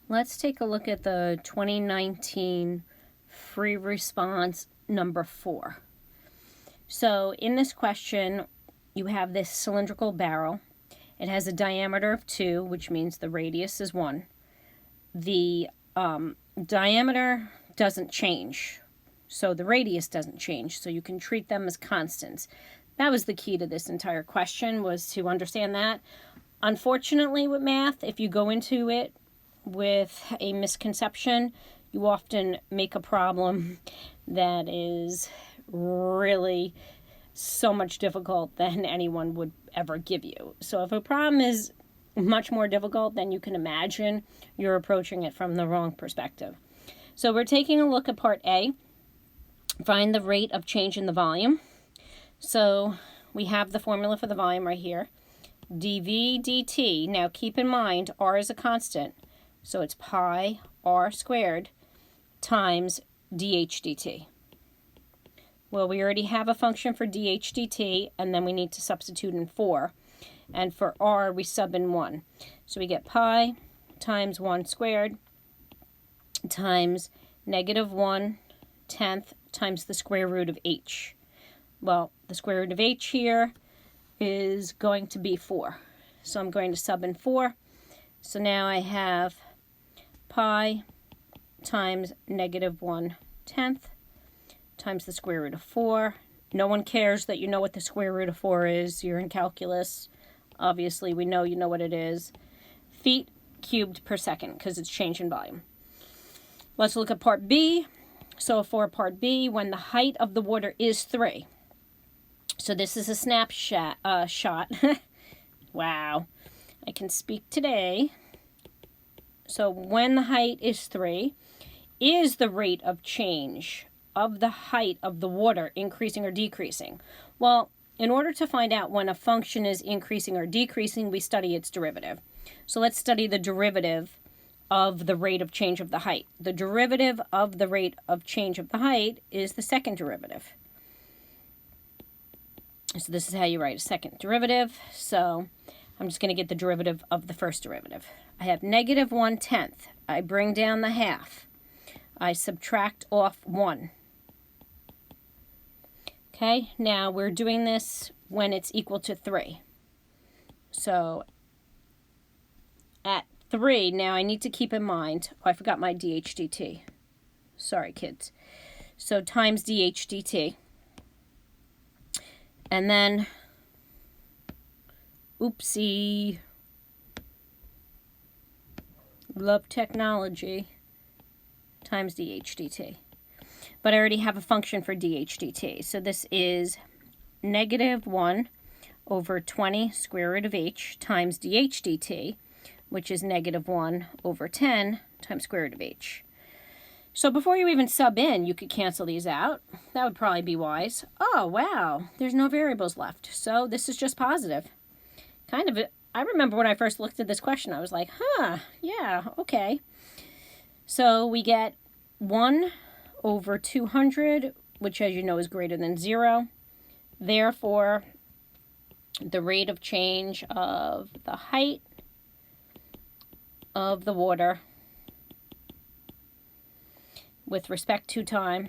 Let's take a look at the 2019 free response number 4. So in this question, you have this cylindrical barrel. It has a diameter of 2, which means the radius is 1. The diameter doesn't change, so the radius doesn't change, so you can treat them as constants. That was the key to this entire question, was to understand that. Unfortunately, with math, if you go into it with a misconception, you often make a problem that is really so much difficult than anyone would ever give you. So if a problem is much more difficult than you can imagine, you're approaching it from the wrong perspective. So we're taking a look at part A. Find the rate of change in the volume. So we have the formula for the volume right here. dV dt. Now keep in mind, r is a constant. So it's pi r squared times dH dt. Well, we already have a function for dH dt, and then we need to substitute in 4. And for r, we sub in 1. So we get pi times 1 squared times negative 1/10 times the square root of h. Well, the square root of h here is going to be 4. So I'm going to sub in 4. So now I have pi times negative 1/10 times the square root of 4. No one cares that you know what the square root of 4 is. You're in calculus. Obviously, we know you know what it is. Feet cubed per second, because it's change in volume. Let's look at part B. So for part B, when the height of the water is 3. So this is a snapshot. Wow, I can speak today. So when the height is 3, is the rate of change of the height of the water increasing or decreasing? Well, in order to find out when a function is increasing or decreasing, we study its derivative. So let's study the derivative of the rate of change of the height. The derivative of the rate of change of the height is the second derivative. So this is how you write a second derivative. So I'm just going to get the derivative of the first derivative. I have negative 1/10. I bring down the half. I subtract off 1. Okay, now we're doing this when it's equal to 3. So at 3, now I need to keep in mind, I forgot my dH dt. Sorry, kids. So times dH dt. And then, oopsie, love technology, times dH dt. But I already have a function for dH dt. So this is negative 1 over 20 square root of h times dH dt, which is negative 1 over 10 times square root of h. So before you even sub in, you could cancel these out. That would probably be wise. Oh, wow, there's no variables left. So this is just positive. Kind of, I remember when I first looked at this question, I was like, yeah, okay. So we get 1 over 200, which as you know is greater than 0. Therefore, the rate of change of the height of the water with respect to time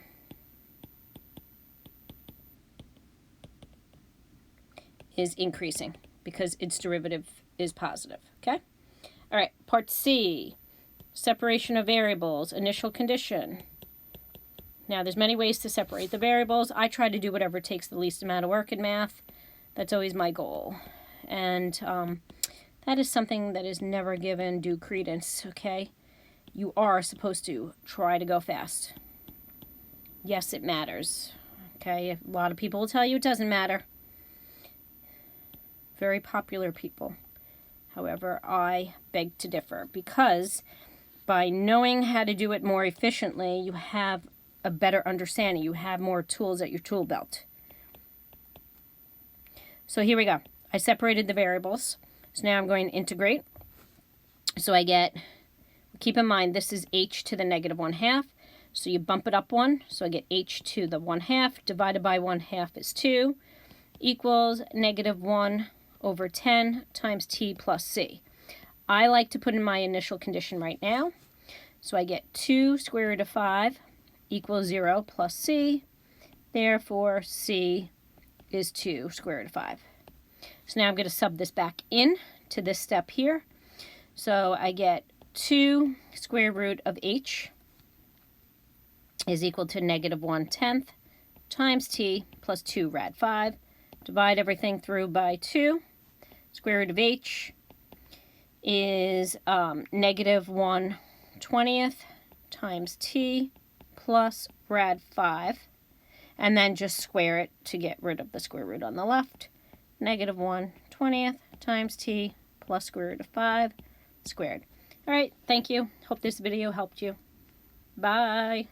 is increasing because its derivative is positive, okay? All right, part C, separation of variables, initial condition. Now, there's many ways to separate the variables. I try to do whatever takes the least amount of work in math. That's always my goal. And that is something that is never given due credence, okay? You are supposed to try to go fast. Yes, it matters, okay? A lot of people will tell you it doesn't matter. Very popular people. However, I beg to differ, because by knowing how to do it more efficiently, you have a better understanding. You have more tools at your tool belt. So here we go. I separated the variables. So now I'm going to integrate. So I get, keep in mind, this is h to the negative 1/2. So you bump it up 1. So I get h to the 1/2 divided by 1/2 is 2 equals negative 1 over 10 times t plus c. I like to put in my initial condition right now. So I get 2 square root of 5 equals 0 plus c. Therefore, c is 2 square root of 5. So now I'm going to sub this back in to this step here. So I get 2 square root of h is equal to negative 1/10 times t plus 2 rad 5. Divide everything through by 2. Square root of h is negative 1/20 times t plus rad 5. And then just square it to get rid of the square root on the left. Negative 1/20 times t plus square root of 5 squared. All right, thank you. Hope this video helped you. Bye.